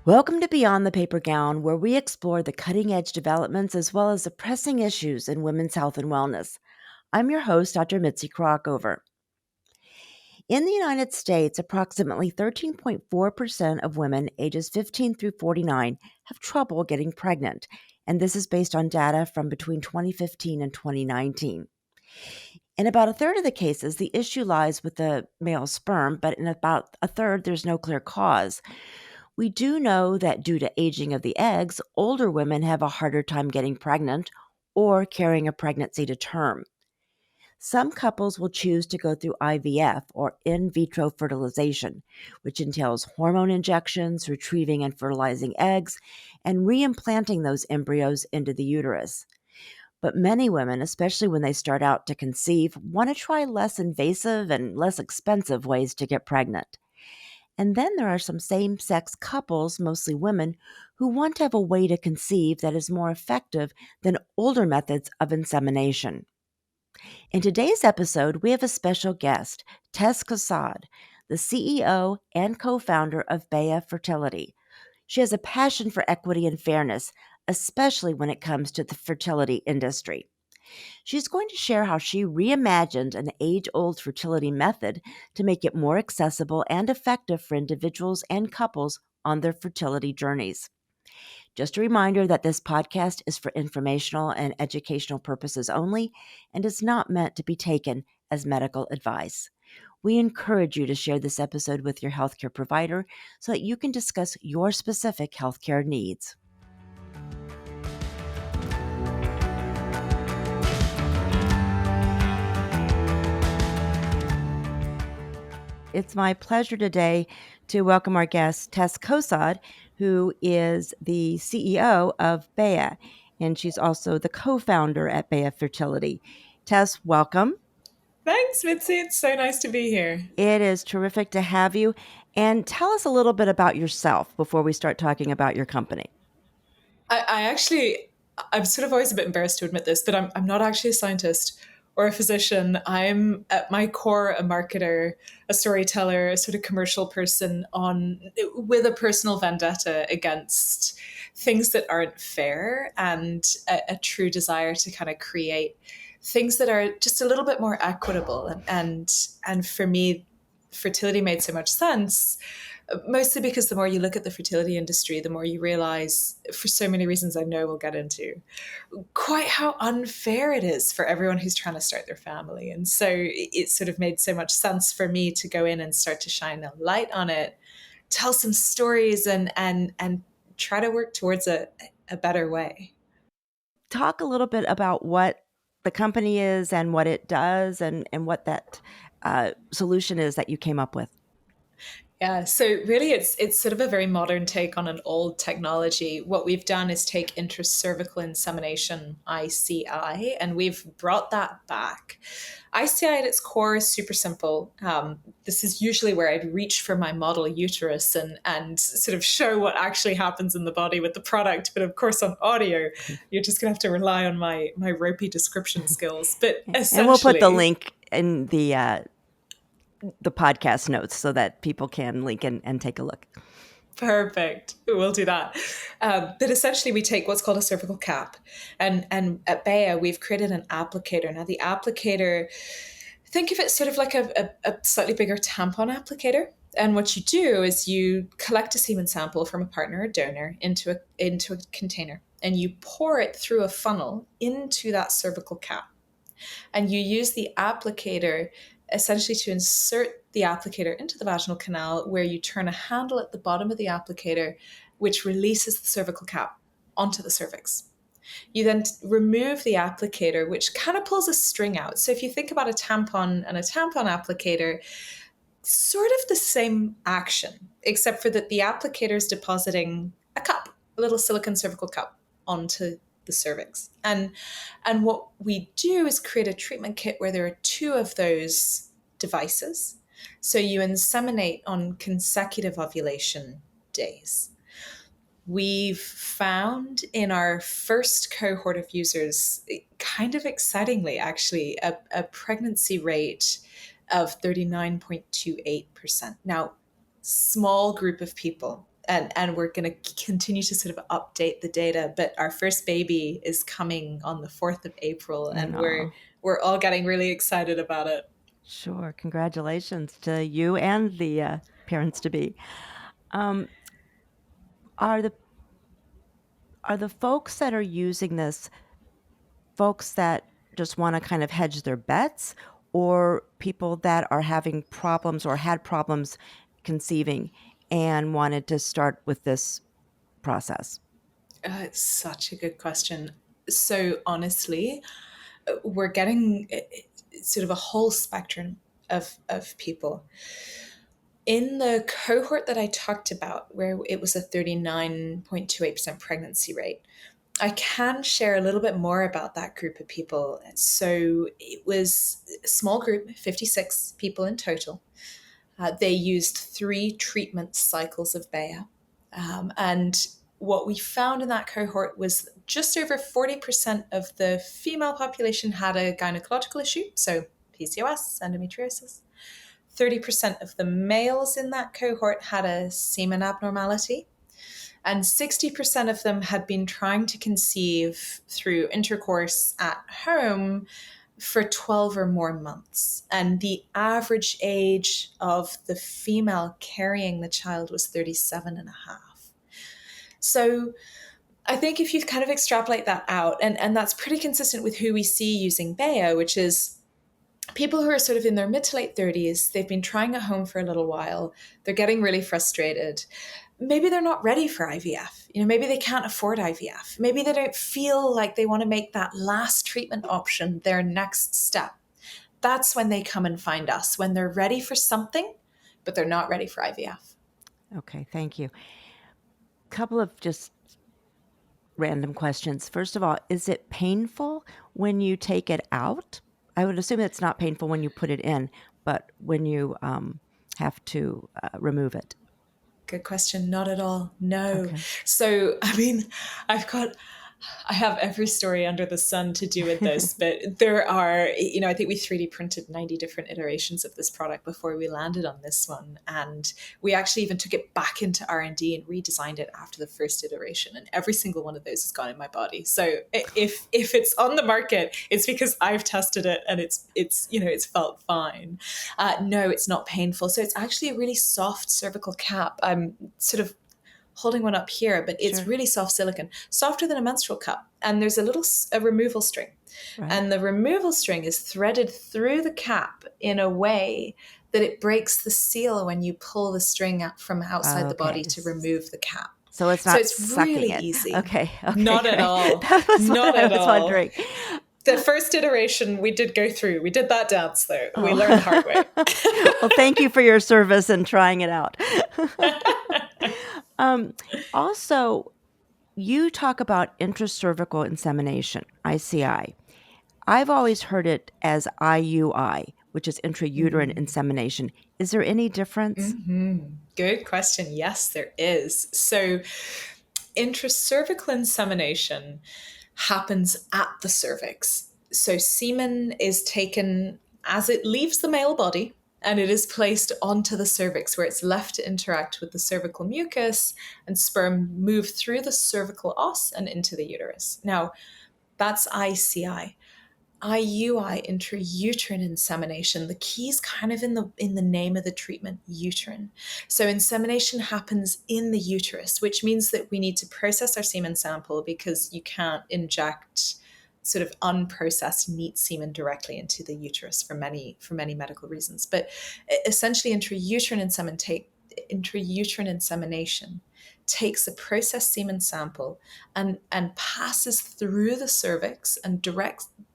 Welcome to Beyond the Paper Gown, where we explore the cutting edge developments as well as the pressing issues in women's health and wellness. I'm your host, Dr. Mitzi Krockover. In the United States, approximately 13.4% of women ages 15 through 49 have trouble getting pregnant, and this is based on data from between 2015 and 2019. In about a third of the cases, the issue lies with the male sperm, but in about a third, there's no clear cause. We do know that due to aging of the eggs, older women have a harder time getting pregnant or carrying a pregnancy to term. Some couples will choose to go through IVF or in vitro fertilization, which entails hormone injections, retrieving and fertilizing eggs, and reimplanting those embryos into the uterus. But many women, especially when they start out to conceive, want to try less invasive and less expensive ways to get pregnant. And then there are some same sex couples, mostly women, who want to have a way to conceive that is more effective than older methods of insemination. In today's episode, we have a special guest, Tess Cosad, the CEO and co founder of Béa Fertility. She has a passion for equity and fairness, especially when it comes to the fertility industry. She's going to share how she reimagined an age-old fertility method to make it more accessible and effective for individuals and couples on their fertility journeys. Just a reminder that this podcast is for informational and educational purposes only and is not meant to be taken as medical advice. We encourage you to share this episode with your healthcare provider so that you can discuss your specific healthcare needs. It's my pleasure today to welcome our guest, Tess Cosad, who is the CEO of Béa, and she's also the co-founder at Béa Fertility. Tess, welcome. Thanks, Mitzi. It's so nice to be here. It is terrific to have you. And tell us a little bit about yourself before we start talking about your company. I'm sort of always a bit embarrassed to admit this, but I'm not actually a scientist or a physician. I'm at my core a marketer, a storyteller, a sort of commercial person with a personal vendetta against things that aren't fair and a true desire to kind of create things that are just a little bit more equitable. And for me, fertility made so much sense, mostly because the more you look at the fertility industry, the more you realize, for so many reasons I know we'll get into, quite how unfair it is for everyone who's trying to start their family. And so it sort of made so much sense for me to go in and start to shine a light on it, tell some stories, and try to work towards a better way. Talk a little bit about what the company is and what it does and what that solution is that you came up with. Yeah, so really it's sort of a very modern take on an old technology. What we've done is take intracervical insemination, ICI, and we've brought that back. ICI at its core is super simple. This is usually where I'd reach for my model uterus and sort of show what actually happens in the body with the product. But of course, on audio, you're just going to have to rely on my ropey description skills. But essentially, and we'll put the link in the podcast notes so that people can link and take a look. Perfect. We'll do that. But essentially, we take what's called a cervical cap. And at Béa, we've created an applicator. Now, the applicator, think of it sort of like a slightly bigger tampon applicator. And what you do is you collect a semen sample from a partner or donor into a container, and you pour it through a funnel into that cervical cap. And you use the applicator essentially to insert the applicator into the vaginal canal, where you turn a handle at the bottom of the applicator, which releases the cervical cap onto the cervix. You then remove the applicator, which kind of pulls a string out. So if you think about a tampon and a tampon applicator, sort of the same action, except for that the applicator is depositing a cup, a little silicone cervical cup onto the cervix. And what we do is create a treatment kit where there are two of those devices. So you inseminate on consecutive ovulation days. We've found in our first cohort of users, kind of excitingly, actually, a pregnancy rate of 39.28%. Now, small group of people. and we're going to continue to sort of update the data. But our first baby is coming on the 4th of April, and No. we're all getting really excited about it. Sure. Congratulations to you and the parents to be. Um, are the folks that are using this folks that just want to kind of hedge their bets, or people that are having problems or had problems conceiving and wanted to start with this process? It's such a good question. So honestly, we're getting sort of a whole spectrum of people. In the cohort that I talked about, where it was a 39.28% pregnancy rate, I can share a little bit more about that group of people. So it was a small group, 56 people in total. They used 3 treatment cycles of BEA. And what we found in that cohort was just over 40% of the female population had a gynecological issue, so PCOS, endometriosis. 30% of the males in that cohort had a semen abnormality, and 60% of them had been trying to conceive through intercourse at home for 12 or more months. And the average age of the female carrying the child was 37 and a half. So I think if you kind of extrapolate that out, and that's pretty consistent with who we see using BEA, which is people who are sort of in their mid to late 30s, they've been trying at home for a little while, they're getting really frustrated. Maybe they're not ready for IVF. Maybe they can't afford IVF. Maybe they don't feel like they want to make that last treatment option their next step. That's when they come and find us, when they're ready for something, but they're not ready for IVF. Okay, thank you. Couple of just random questions. First of all, is it painful when you take it out? I would assume it's not painful when you put it in, but when you have to remove it. Good question. Not at all. No. Okay. So, I mean, I have every story under the sun to do with this, but there are, I think we 3D printed 90 different iterations of this product before we landed on this one. And we actually even took it back into R&D and redesigned it after the first iteration. And every single one of those has gone in my body. So if it's on the market, it's because I've tested it and it's felt fine. No, it's not painful. So it's actually a really soft cervical cap. I'm sort of holding one up here, but it's Sure. really soft silicone, softer than a menstrual cup. And there's a removal string. Right. And the removal string is threaded through the cap in a way that it breaks the seal when you pull the string out from outside the body to remove the cap. So it's So not it's sucking really it. easy. Okay. Not at Great. all. That was Not what I at was all. wondering. The first iteration we did go through. We did that dance though. We learned the hard way. Well, thank you for your service and trying it out. Also, you talk about intracervical insemination, ICI. I've always heard it as IUI, which is intrauterine insemination. Is there any difference? Good question. Yes, there is. So, intracervical insemination happens at the cervix. So, semen is taken as it leaves the male body and it is placed onto the cervix where it's left to interact with the cervical mucus, and sperm move through the cervical os and into the uterus. Now, that's ICI. IUI, intrauterine insemination. The key is kind of in the name of the treatment, uterine. So insemination happens in the uterus, which means that we need to process our semen sample because you can't inject sort of unprocessed neat semen directly into the uterus for many medical reasons. But essentially, intrauterine insemination takes a processed semen sample and passes through the cervix and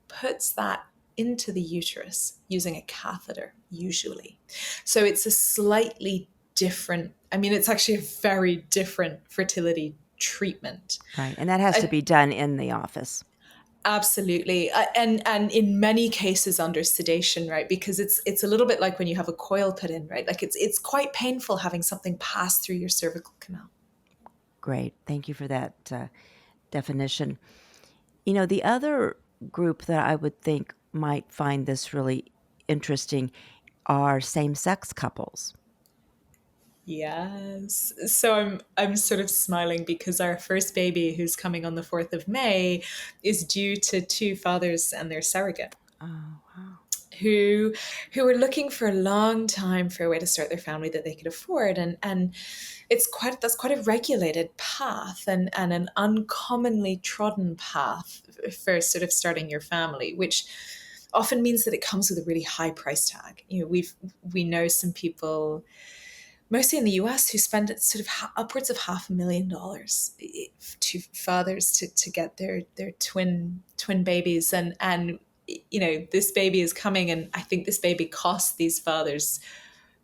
puts that into the uterus using a catheter, usually. So it's a slightly different, it's actually a very different fertility treatment. Right. And that has to be done in the office. Absolutely. And in many cases under sedation, right? Because it's a little bit like when you have a coil put in, right? Like it's quite painful having something pass through your cervical canal. Great. Thank you for that definition. The other group that I would think might find this really interesting are same-sex couples. Yes. So I'm sort of smiling because our first baby, who's coming on the 4th of May, is due to two fathers and their surrogate Oh, wow. who who were looking for a long time for a way to start their family that they could afford. And that's quite a regulated path and an uncommonly trodden path for sort of starting your family, which often means that it comes with a really high price tag. We know some people, mostly in the US, who spend sort of upwards of $500,000 to fathers to get their twin babies. And this baby is coming, and I think this baby cost these fathers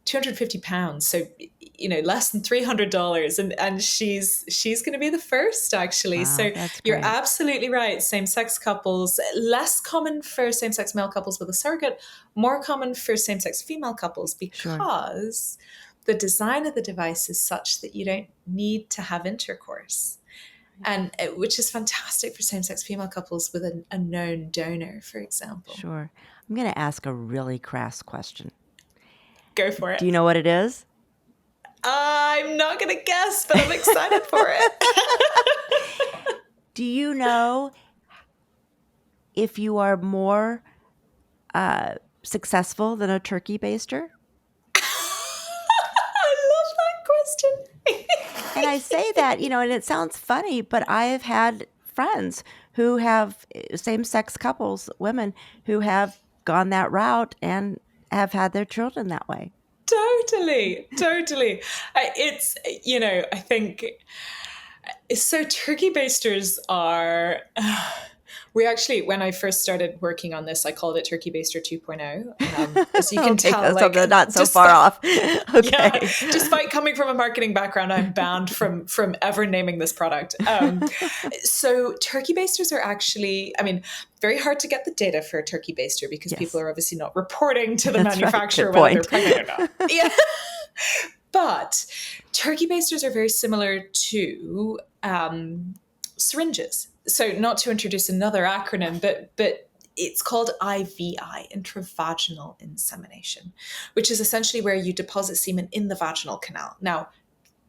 £250, so less than $300, and she's going to be the first, actually. Wow, So that's you're great. absolutely right. Same-sex couples, less common for same-sex male couples with a surrogate, more common for same-sex female couples, Sure. because the design of the device is such that you don't need to have intercourse, and which is fantastic for same-sex female couples with a known donor, for example. Sure. I'm going to ask a really crass question. Go for Do it. you know what it is? I'm not going to guess, but I'm excited for it. Do you know if you are more successful than a turkey baster? I love that And I question. say that, and it sounds funny, but I have had friends who have same sex couples, women who have gone that route and have had their children that way. Totally, totally. I think so. Turkey basters are. We actually, when I first started working on this, I called it Turkey Baster 2.0. As you can Okay, tell, so like, they're not so far despite off. yeah, Okay. despite coming from a marketing background, I'm banned from ever naming this product. So turkey basters are actually, I mean, very hard to get the data for a turkey baster because people Yes, are obviously not reporting to the that's right. manufacturer Good whether they're point. pregnant or not. Yeah. But turkey basters are very similar to syringes. So, not to introduce another acronym, but it's called IVI, intravaginal insemination, which is essentially where you deposit semen in the vaginal canal. Now,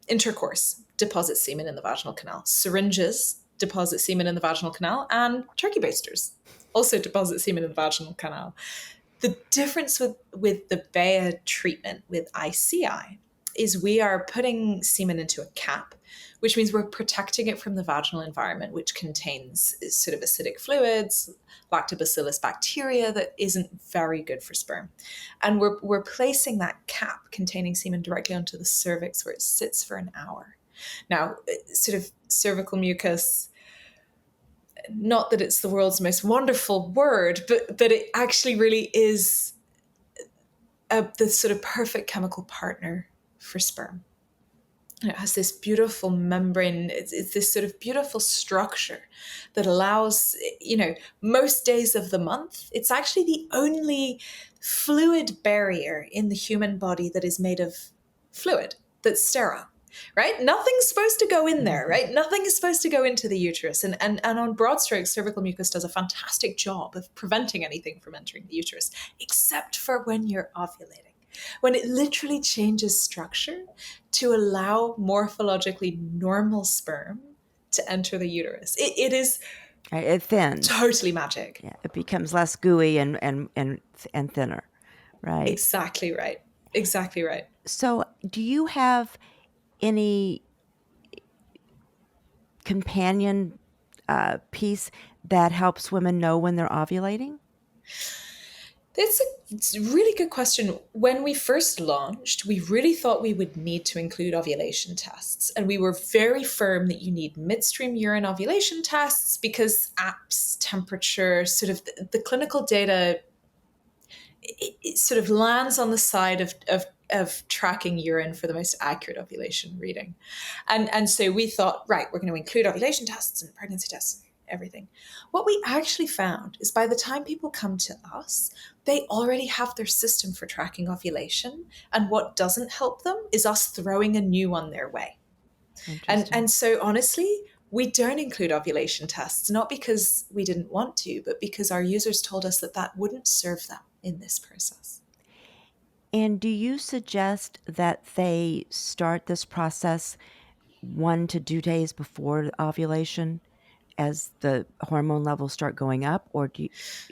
intercourse deposits semen in the vaginal canal. Syringes deposit semen in the vaginal canal, and turkey basters also deposit semen in the vaginal canal. The difference with the BEA treatment with ICI is we are putting semen into a cap, which means we're protecting it from the vaginal environment, which contains sort of acidic fluids, lactobacillus bacteria that isn't very good for sperm. And we're placing that cap containing semen directly onto the cervix, where it sits for an hour. Now, sort of cervical mucus, not that it's the world's most wonderful word, but it actually really is the sort of perfect chemical partner for sperm. And it has this beautiful membrane. It's this sort of beautiful structure that allows, most days of the month, it's actually the only fluid barrier in the human body that is made of fluid that's sterile. Right? Nothing's supposed to go in there, Mhm. right? Nothing is supposed to go into the uterus. And on broad strokes, cervical mucus does a fantastic job of preventing anything from entering the uterus, except for when you're ovulating, when it literally changes structure to allow morphologically normal sperm to enter the uterus. It is Right, it thins. totally magic. Yeah, it becomes less gooey and thinner, right? Exactly right. Exactly right. So, do you have any companion piece that helps women know when they're ovulating? It's a really good question. When we first launched, we really thought we would need to include ovulation tests. And we were very firm that you need midstream urine ovulation tests because apps, temperature, sort of the clinical data, it sort of lands on the side of tracking urine for the most accurate ovulation reading. And so we thought, right, we're going to include ovulation tests and pregnancy tests and everything. What we actually found is by the time people come to us, they already have their system for tracking ovulation. And what doesn't help them is us throwing a new one their way. Interesting. And so honestly, we don't include ovulation tests, not because we didn't want to, but because our users told us that that wouldn't serve them in this process. And do you suggest that they start this process 1 to 2 days before ovulation as the hormone levels start going up, or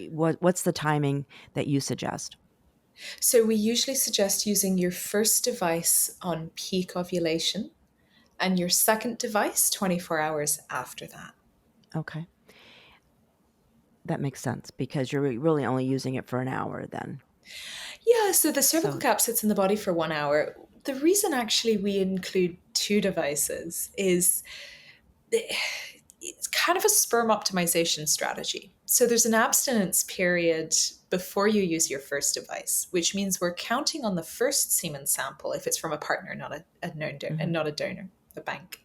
what's the timing that you suggest? So we usually suggest using your first device on peak ovulation and your second device 24 hours after that. Okay, that makes sense because you're really only using it for an hour then. Yeah, so the cervical So cap sits in the body for 1 hour. The reason actually we include two devices is it's kind of a sperm optimization strategy. So there's an abstinence period before you use your first device, which means we're counting on the first semen sample if it's from a partner, not a known donor, mhm, not a donor, a bank.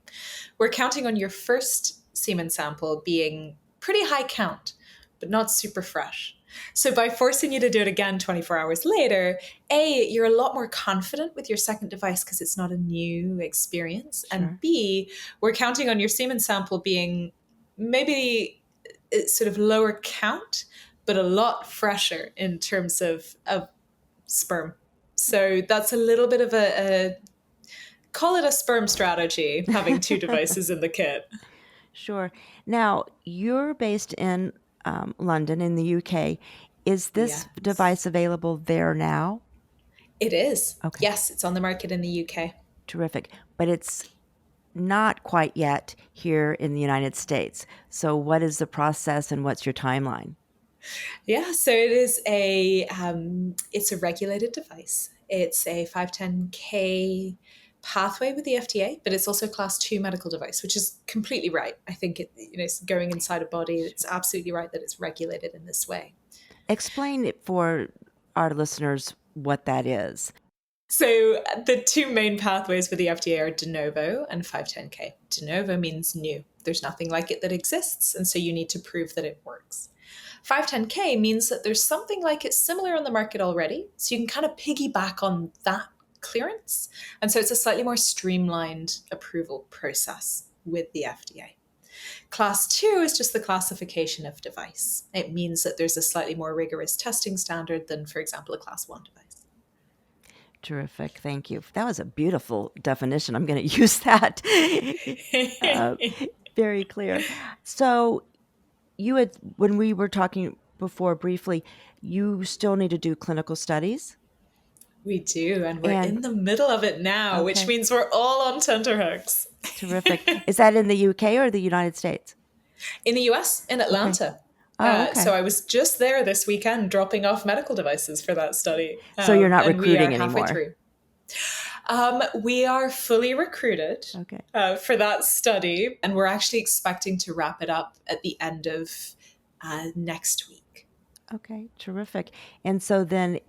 We're counting on your first semen sample being pretty high count, but not super fresh. So by forcing you to do it again 24 hours later, A, you're a lot more confident with your second device because it's not a new experience. And sure. B, we're counting on your semen sample being maybe sort of lower count, but a lot fresher in terms of sperm. So that's a little bit of a call it a sperm strategy, having two devices in the kit. Sure. Now, you're based in London in the UK. Is this Yes. device available there now? It is. Okay, Yes, it's on the market in the UK. terrific. But it's not quite yet here in the United States. So, what is the process and what's your timeline? Yeah, so it's a regulated device. It's a 510K pathway with the FDA, but it's also a class 2 medical device, which is completely right. I think it's going inside a body. It's absolutely right that it's regulated in this way. Explain it for our listeners what that is. So the two main pathways for the FDA are de novo and 510K. De novo means new. There's nothing like it that exists, and so you need to prove that it works. 510K means that there's something like it similar on the market already, so you can kind of piggyback on that clearance. And so it's a slightly more streamlined approval process with the FDA. Class 2 is just the classification of device. It means that there's a slightly more rigorous testing standard than, for example, a class 1 device. Terrific. Thank you. That was a beautiful definition. I'm going to use that. uh, very clear. So, you had, when we were talking before briefly, you still need to do clinical studies. We do, and we're And in the middle of it now, which okay, means we're all on tenterhooks. terrific. Is that in the UK or the United States? In the US, in Okay. Atlanta. Oh, So okay. I was just there this weekend dropping off medical devices for that study, So you're not and we are recruiting halfway anymore. through. We are fully recruited Okay. for that study, and we're actually expecting to wrap it up at the end of next week. Okay. Terrific. And so then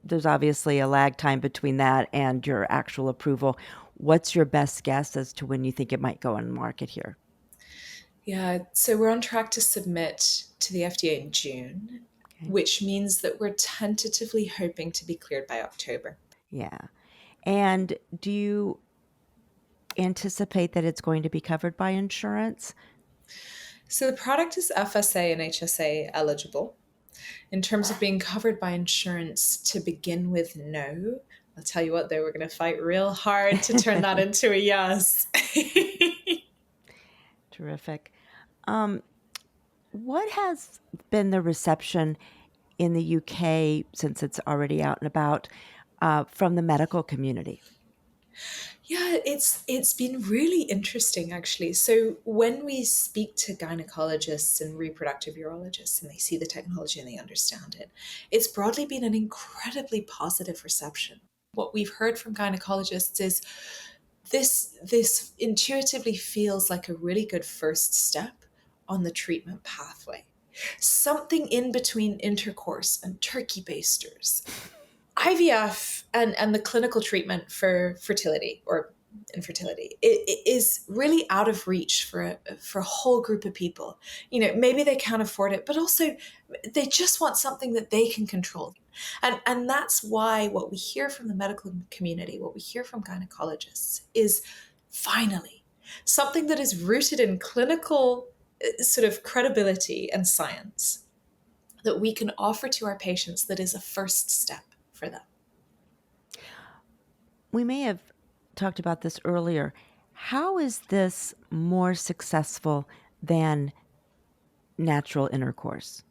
there's obviously a lag time between that and your actual approval. What's your best guess as to when you think it might go on the market here? Yeah, so we're on track to submit to the FDA in June, Okay. which means that we're tentatively hoping to be cleared by October. Yeah. And do you anticipate that it's going to be covered by insurance? So the product is FSA and HSA eligible. In terms of being covered by insurance, to begin with, no. I'll tell you what, though, we're going to fight real hard to turn that into a yes. Terrific. Um, what has been the reception in the UK since it's already out and about from the medical community? Yeah, it's been really interesting actually. So when we speak to gynecologists and reproductive urologists and they see the technology and they understand it, it's broadly been an incredibly positive reception. What we've heard from gynecologists is this intuitively feels like a really good first step on the treatment pathway. Something in between intercourse and turkey basters, IVF and the clinical treatment for fertility or infertility it is really out of reach for a whole group of people. Maybe they can't afford it, but also they just want something that they can control. And that's why what we hear from the medical community, what we hear from gynecologists is finally something that is rooted in clinical sort of credibility and science that we can offer to our patients that is a first step for them. We may have talked about this earlier. How is this more successful than natural intercourse?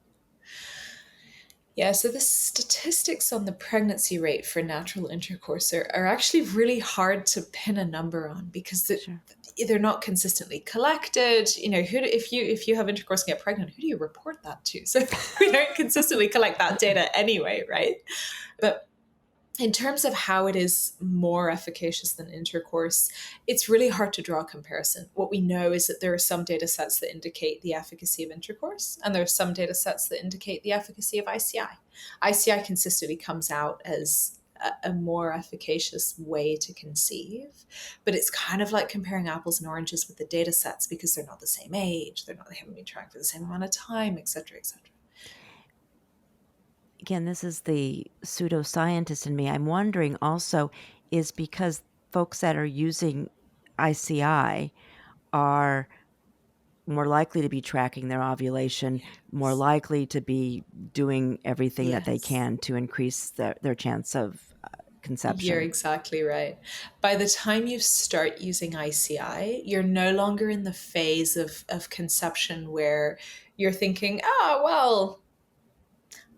Yeah, so the statistics on the pregnancy rate for natural intercourse are actually really hard to pin a number on because Sure. they're not consistently collected. You know, if you have intercourse and get pregnant, who do you report that to? So we don't consistently collect that data anyway, right? But in terms of how it is more efficacious than intercourse, it's really hard to draw a comparison. What we know is that there are some data sets that indicate the efficacy of intercourse, and there are some data sets that indicate the efficacy of ICI. ICI consistently comes out as a more efficacious way to conceive, but it's kind of like comparing apples and oranges with the data sets because they're not the same age, they haven't been tracked for the same amount of time, et cetera, et cetera. Again, this is the pseudoscientist in me. I'm wondering also is because folks that are using ICI are more likely to be tracking their ovulation, more Yes. likely to be doing everything that they Yes. can to increase their chance of You're conception. exactly right. By the time you start using ICI, you're no longer in the phase of conception where you're thinking, oh, well,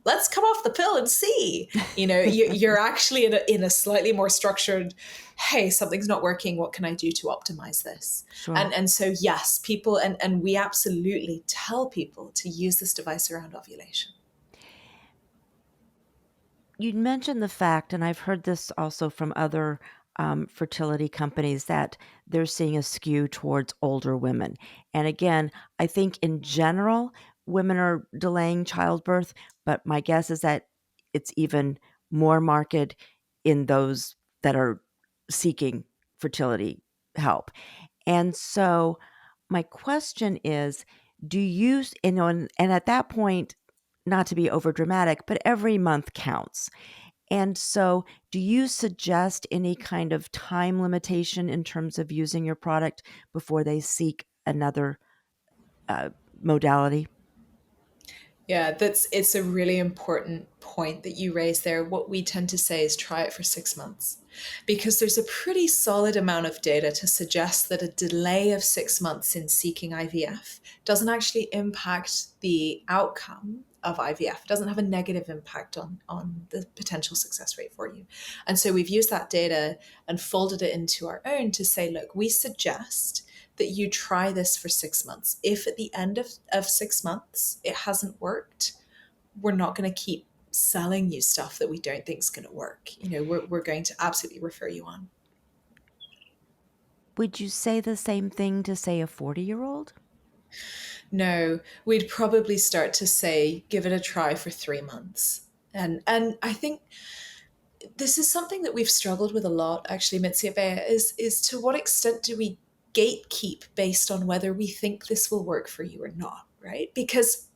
let's come off the pill and see. You know, you're actually in a slightly more structured, hey, something's not working. What can I do to optimize this? Sure. And so, yes, people, and we absolutely tell people to use this device around ovulation. You mentioned the fact, and I've heard this also from other fertility companies, that they're seeing a skew towards older women. And again, I think in general, women are delaying childbirth, but my guess is that it's even more marked in those that are seeking fertility help. And so my question is, do you know, and at that point, not to be over dramatic, but every month counts. And so, do you suggest any kind of time limitation in terms of using your product before they seek another uh, modality? Yeah, it's a really important point that you raise there. What we tend to say is try it for 6 months because there's a pretty solid amount of data to suggest that a delay of 6 months in seeking IVF doesn't actually impact the outcome of IVF. It doesn't have a negative impact on the potential success rate for you. And so we've used that data and folded it into our own to say, look, we suggest that you try this for 6 months. If at the end of 6 months it hasn't worked, we're not going to keep selling you stuff that we don't think is going to work. You know, we're going to absolutely refer you on. Would you say the same thing to, say, a 40-year-old? No, we'd probably start to say, give it a try for 3 months. And I think this is something that we've struggled with a lot, actually, Mitzi, is to what extent do we gatekeep based on whether we think this will work for you or not, right? Because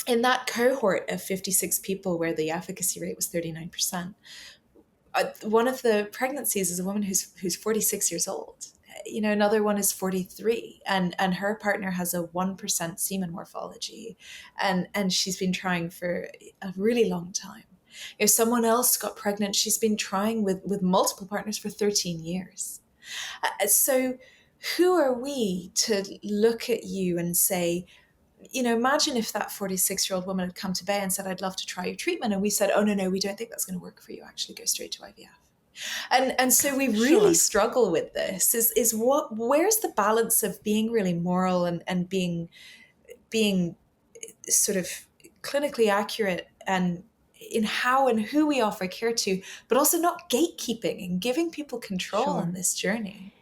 in that cohort of 56 people where the efficacy rate was 39%, one of the pregnancies is a woman who's 46 years old. You know, another one is 43, and her partner has a 1% semen morphology, and she's been trying for a really long time. If someone else got pregnant, she's been trying with multiple partners for 13 years. So who are we to look at you and say, you know, imagine if that 46-year-old woman had come to Bay and said, I'd love to try your treatment. And we said, oh, no, we don't think that's going to work for you. Actually, go straight to IVF. And so we really Sure, struggle with this is where's the balance of being really moral and being sort of clinically accurate and in how and who we offer care to, but also not gatekeeping and giving people control on sure. this journey.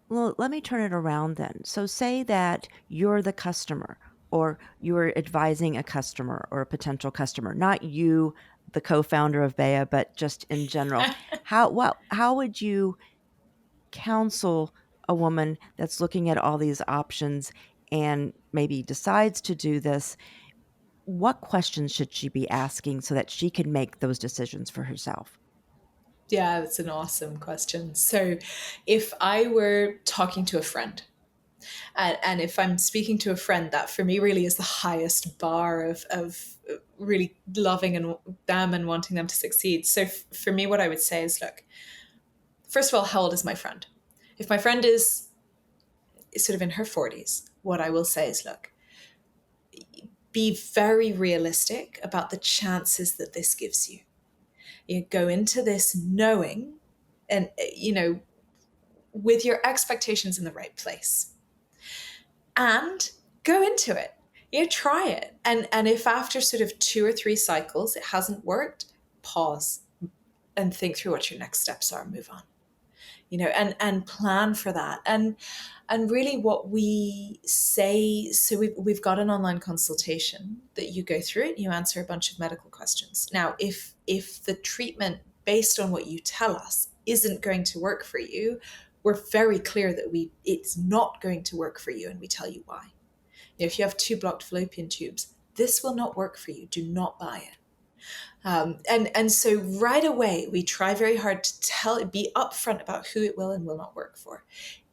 Well, let me turn it around then. So, say that you're the customer, or you're advising a customer or a potential customer, not you, the co founder of Béa, but just in general. How would you counsel a woman that's looking at all these options and maybe decides to do this? What questions should she be asking so that she can make those decisions for herself? Yeah, that's an awesome question. So, if I were talking to a friend, and if I'm speaking to a friend, that for me really is the highest bar of really loving and them and wanting them to succeed. So, for me, what I would say is, look, first of all, how old is my friend? If my friend is sort of in her 40s, what I will say is, look, be very realistic about the chances that this gives you. You go into this knowing and, with your expectations in the right place, and go into it. Try it. And if after sort of 2 or 3 cycles it hasn't worked, pause and think through what your next steps are, move on. And plan for that. And really what we say, so we've got an online consultation that you go through it, you answer a bunch of medical questions. Now, if the treatment based on what you tell us isn't going to work for you, we're very clear that it's not going to work for you, and we tell you why. If you have 2 blocked fallopian tubes, this will not work for you. Do not buy it. And so right away, we try very hard to be upfront about who it will and will not work for.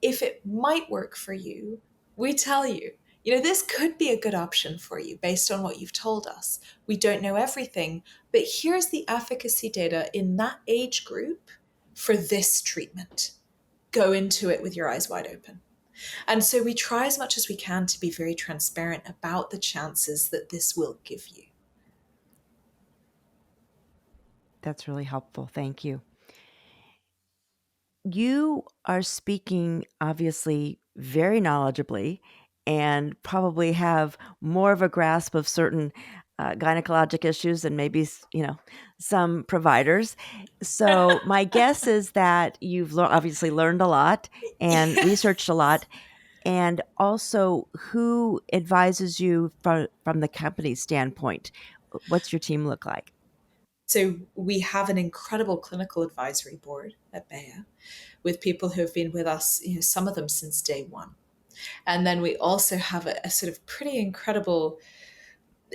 If it might work for you, we tell you, this could be a good option for you based on what you've told us. We don't know everything, but here's the efficacy data in that age group for this treatment. Go into it with your eyes wide open. And so we try as much as we can to be very transparent about the chances that this will give you. That's really helpful. Thank you. You are speaking obviously very knowledgeably and probably have more of a grasp of certain gynecologic issues than maybe, some providers. So my guess is that you've obviously learned a lot and researched a lot. And also, who advises you from the company standpoint? What's your team look like? So we have an incredible clinical advisory board at BEA with people who have been with us, some of them since day one. And then we also have a sort of pretty incredible,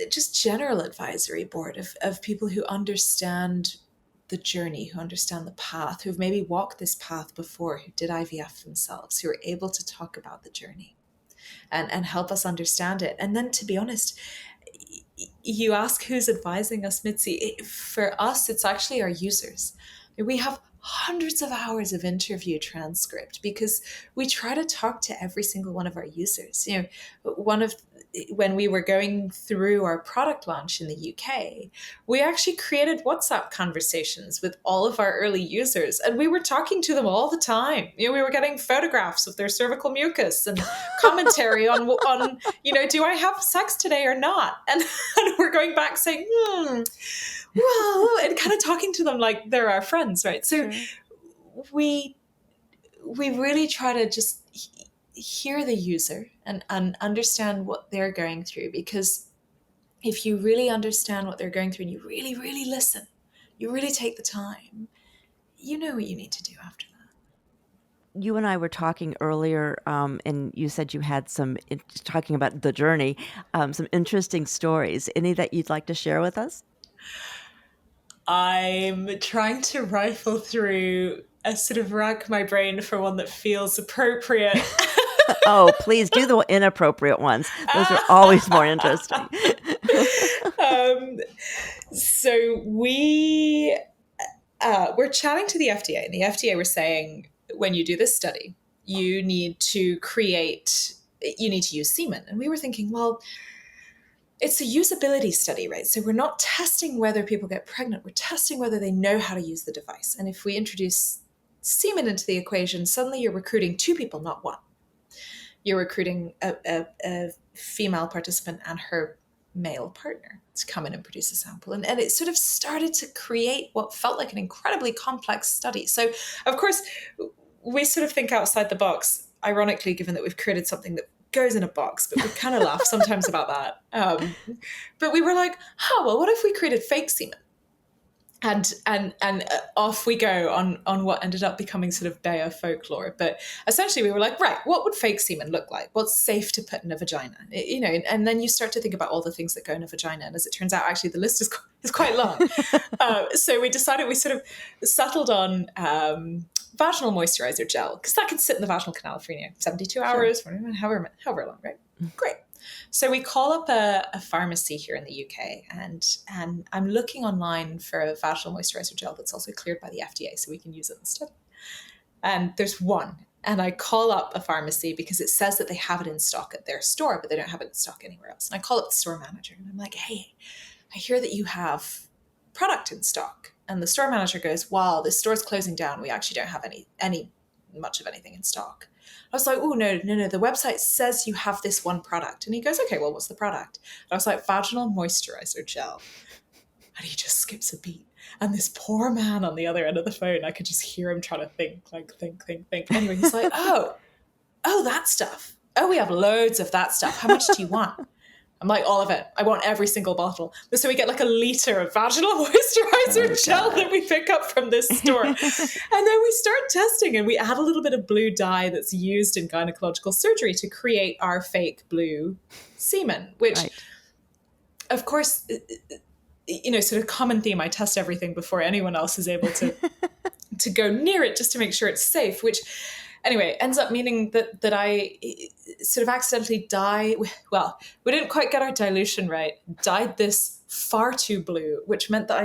just general advisory board of people who understand the journey, who understand the path, who've maybe walked this path before, who did IVF themselves, who are able to talk about the journey and help us understand it. And then, to be honest, you ask who's advising us, Mitzi. For us, it's actually our users. We have hundreds of hours of interview transcript because we try to talk to every single one of our users. When we were going through our product launch in the UK, we actually created WhatsApp conversations with all of our early users, and we were talking to them all the time. We were getting photographs of their cervical mucus and commentary on do I have sex today or not? And we're going back saying, well, and kind of talking to them like they're our friends, right? So Sure. we really try to just hear the user and understand what they're going through, because if you really understand what they're going through and you really, really listen, you really take the time, you know what you need to do after that. You and I were talking earlier, and you said you had talking about the journey, some interesting stories. Any that you'd like to share with us? I'm trying to rifle through a sort of rack my brain for one that feels appropriate. Oh, please do the inappropriate ones. Those are always more interesting. So we're chatting to the FDA, and the FDA were saying, when you do this study, you need to use semen. And we were thinking, well, it's a usability study, right? So we're not testing whether people get pregnant. We're testing whether they know how to use the device. And if we introduce semen into the equation, suddenly you're recruiting 2 people, not 1. You're recruiting a female participant and her male partner to come in and produce a sample. And it sort of started to create what felt like an incredibly complex study. So, of course, we sort of think outside the box, ironically, given that we've created something that goes in a box, but we kind of laugh sometimes about that. But we were like, well, what if we created fake semen? And off we go on what ended up becoming sort of Béa folklore. But essentially we were like, right, what would fake semen look like? What's safe to put in a vagina? And then you start to think about all the things that go in a vagina. And as it turns out, actually the list is quite long. So we sort of settled on vaginal moisturizer gel, because that can sit in the vaginal canal for 72 hours, sure, however long, right? Great. So we call up a pharmacy here in the UK, and I'm looking online for a vaginal moisturizer gel that's also cleared by the FDA, so we can use it in the study. and there's one. And I call up a pharmacy because it says that they have it in stock at their store, but they don't have it in stock anywhere else. And I call up the store manager and I'm like, hey, I hear that you have product in stock. And the store manager goes, wow, this store's closing down. We actually don't have any much of anything in stock. I was like, oh, no. The website says you have this one product. And he goes, okay, well, what's the product? And I was like, vaginal moisturizer gel. And he just skips a beat. And this poor man on the other end of the phone, I could just hear him trying to think. Anyway, he's like, oh, that stuff. Oh, we have loads of that stuff. How much do you want? I'm like, all of it. I want every single bottle. So we get like a liter of vaginal moisturizer gel that we pick up from this store. And then we start testing and we add a little bit of blue dye that's used in gynecological surgery to create our fake blue semen, which, Right. of course, sort of common theme. I test everything before anyone else is able to go near it just to make sure it's safe, which anyway ends up meaning that I sort of accidentally we didn't quite get our dilution right, dyed this far too blue, which meant that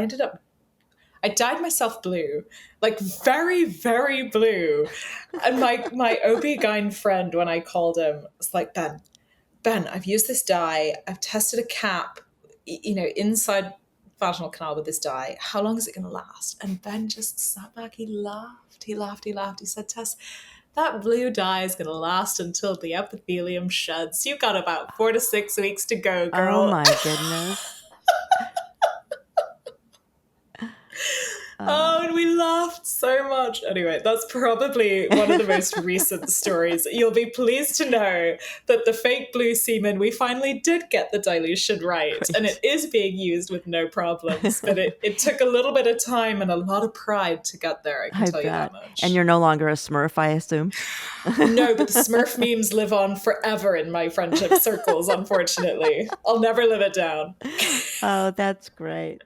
I dyed myself blue, like very, very blue. And my OB-GYN friend, when I called him, was like, Ben, I've used this dye. I've tested a cap, inside vaginal canal with this dye. How long is it going to last? And Ben just sat back. He laughed. He said, Tess, that blue dye is going to last until the epithelium sheds. You've got about 4 to 6 weeks to go, Oh girl. my goodness. Oh, and we laughed so much. Anyway, that's probably one of the most recent stories. You'll be pleased to know that the fake blue semen, we finally did get the dilution right. Great. And it is being used with no problems. But it took a little bit of time and a lot of pride to get there, I can tell you that much. And you're no longer a Smurf, I assume? No, but the Smurf memes live on forever in my friendship circles, unfortunately. I'll never live it down. Oh, that's great.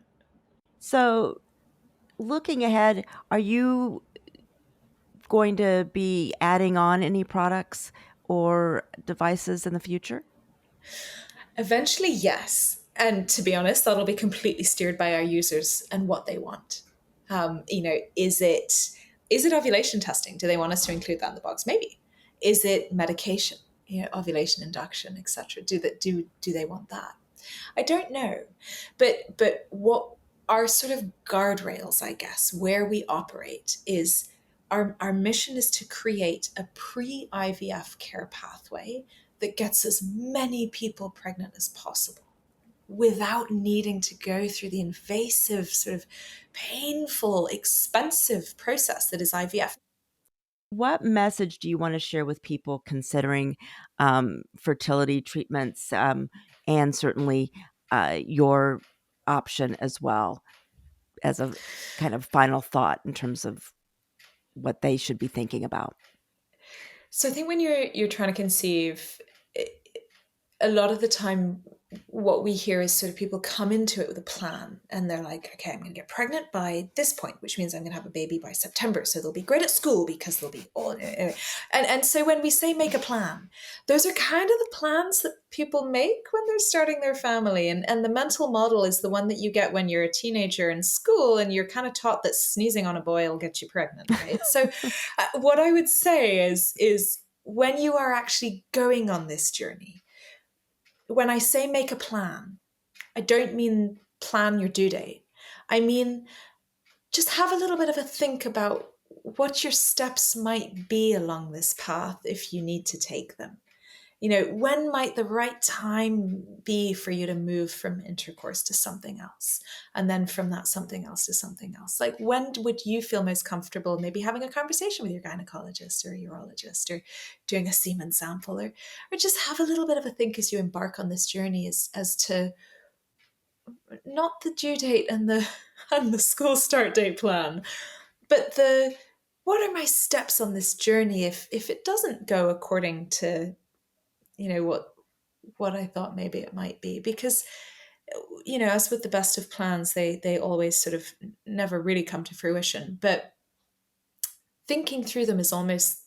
So, looking ahead, are you going to be adding on any products or devices in the future? Eventually, yes. And to be honest, that'll be completely steered by our users and what they want. Is it ovulation testing? Do they want us to include that in the box? Maybe. Is it medication? Ovulation induction, etc. Do they want that? I don't know, but what our sort of guardrails, I guess, where we operate is our mission is to create a pre-IVF care pathway that gets as many people pregnant as possible without needing to go through the invasive, sort of painful, expensive process that is IVF. What message do you want to share with people considering fertility treatments and certainly your option as well as a kind of final thought in terms of what they should be thinking about? So I think when you're trying to conceive, a lot of the time what we hear is sort of people come into it with a plan and they're like, okay, I'm going to get pregnant by this point, which means I'm going to have a baby by September. So they'll be great at school because they'll be all, and so when we say make a plan, those are kind of the plans that people make when they're starting their family. And the mental model is the one that you get when you're a teenager in school and you're kind of taught that sneezing on a boy will get you pregnant, right? So what I would say is when you are actually going on this journey, when I say make a plan, I don't mean plan your due date. I mean, just have a little bit of a think about what your steps might be along this path if you need to take them. When might the right time be for you to move from intercourse to something else? And then from that something else to something else? Like, when would you feel most comfortable maybe having a conversation with your gynecologist or urologist or doing a semen sample or just have a little bit of a think as you embark on this journey as to not the due date and the school start date plan, but what are my steps on this journey if it doesn't go according to what I thought maybe it might be. Because as with the best of plans, they always sort of never really come to fruition, but thinking through them is almost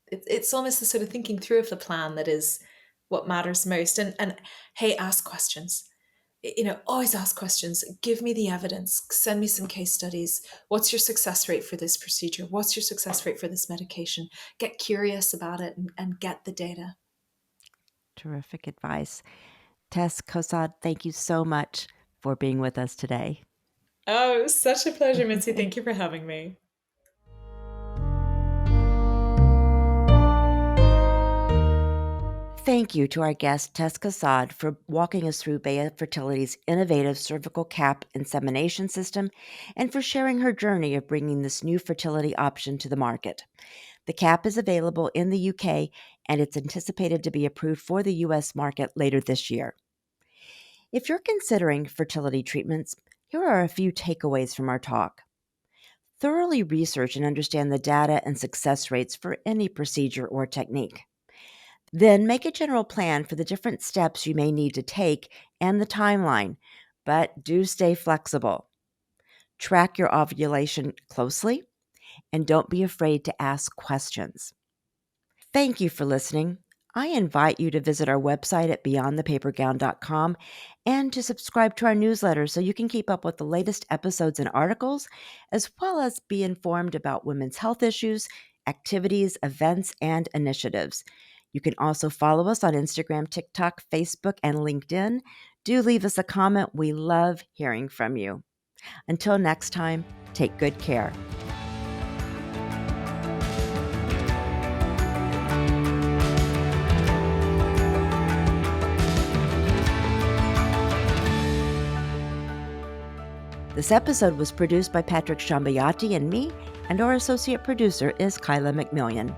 it's almost the sort of thinking through of the plan that is what matters most. And hey, ask questions. always ask questions. Give me the evidence. Send me some case studies. What's your success rate for this procedure? What's your success rate for this medication? Get curious about it and get the data. Terrific advice. Tess Cosad, thank you so much for being with us today. Oh, it was such a pleasure, Mitzi. Thank you for having me. Thank you to our guest, Tess Cosad, for walking us through Béa Fertility's innovative cervical cap insemination system and for sharing her journey of bringing this new fertility option to the market. The cap is available in the UK and it's anticipated to be approved for the US market later this year. If you're considering fertility treatments, here are a few takeaways from our talk. Thoroughly research and understand the data and success rates for any procedure or technique. Then make a general plan for the different steps you may need to take and the timeline, but do stay flexible. Track your ovulation closely and don't be afraid to ask questions. Thank you for listening. I invite you to visit our website at beyondthepapergown.com and to subscribe to our newsletter so you can keep up with the latest episodes and articles, as well as be informed about women's health issues, activities, events, and initiatives. You can also follow us on Instagram, TikTok, Facebook, and LinkedIn. Do leave us a comment. We love hearing from you. Until next time, take good care. This episode was produced by Patrick Shambayati and me, and our associate producer is Kyla McMillian.